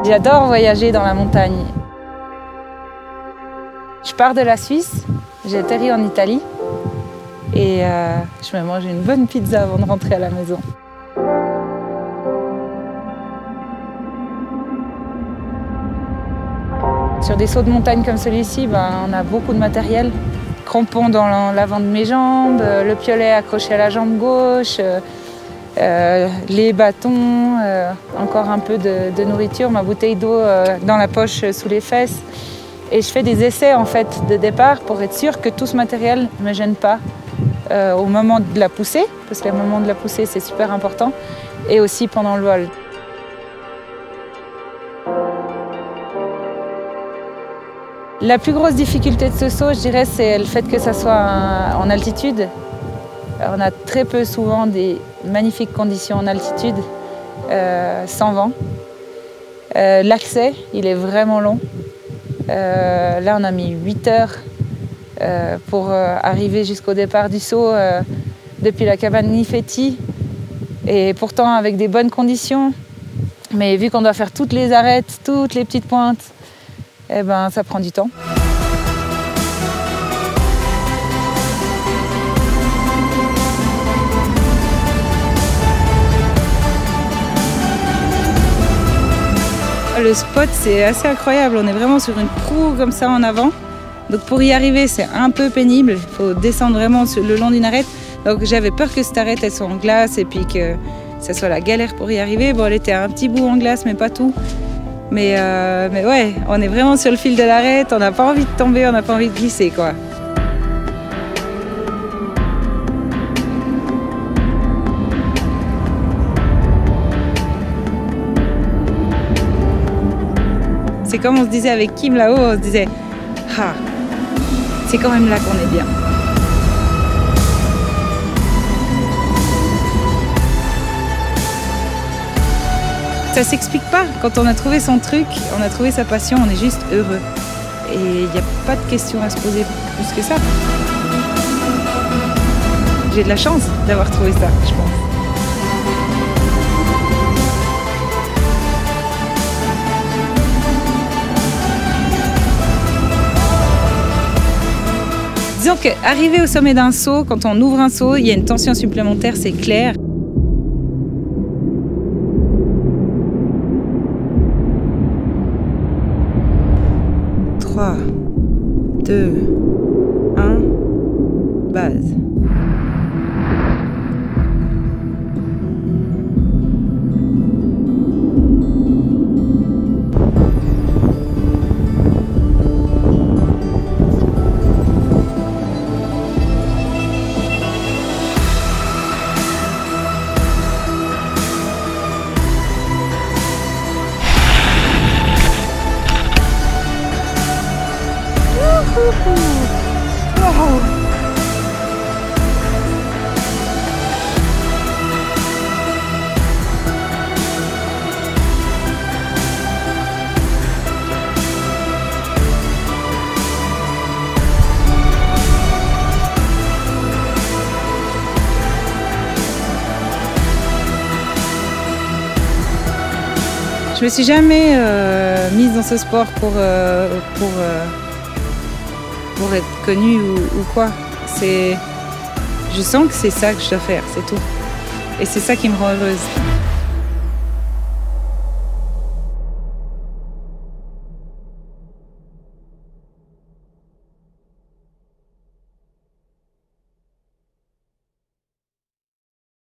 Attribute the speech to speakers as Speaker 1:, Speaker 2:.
Speaker 1: J'adore voyager dans la montagne. Je pars de la Suisse, j'ai atterri en Italie et je me mange une bonne pizza avant de rentrer à la maison. Sur des sauts de montagne comme celui-ci, on a beaucoup de matériel. Crampons dans l'avant de mes jambes, le piolet accroché à la jambe gauche, les bâtons, encore un peu de nourriture, ma bouteille d'eau dans la poche sous les fesses. Et je fais des essais en fait de départ pour être sûre que tout ce matériel ne me gêne pas au moment de la poussée, parce que le moment de la poussée c'est super important, et aussi pendant le vol. La plus grosse difficulté de ce saut, je dirais, c'est le fait que ça soit en altitude. On a très peu souvent des magnifiques conditions en altitude, sans vent. L'accès, il est vraiment long. Là, on a mis 8 heures pour arriver jusqu'au départ du saut depuis la cabane Nifetti. Et pourtant avec des bonnes conditions. Mais vu qu'on doit faire toutes les arêtes, toutes les petites pointes, eh ben, ça prend du temps. Le spot, c'est assez incroyable. On est vraiment sur une proue comme ça en avant. Donc pour y arriver, c'est un peu pénible. Il faut descendre vraiment le long d'une arête. Donc j'avais peur que cette arête elle soit en glace et puis que ça soit la galère pour y arriver. Bon, elle était un petit bout en glace, mais pas tout. Mais ouais, on est vraiment sur le fil de l'arête. On n'a pas envie de tomber, on n'a pas envie de glisser, quoi. C'est comme on se disait avec Kim là-haut, on se disait « Ah, c'est quand même là qu'on est bien ». Ça s'explique pas. Quand on a trouvé son truc, on a trouvé sa passion, on est juste heureux. Et il n'y a pas de question à se poser plus que ça. J'ai de la chance d'avoir trouvé ça, je pense. Disons qu'arriver au sommet d'un saut, quand on ouvre un saut, il y a une tension supplémentaire, c'est clair. Trois, 2, 1, base. Wow. Je me suis jamais mise dans ce sport pour être connue ou quoi. Je sens que c'est ça que je dois faire, c'est tout. Et c'est ça qui me rend heureuse.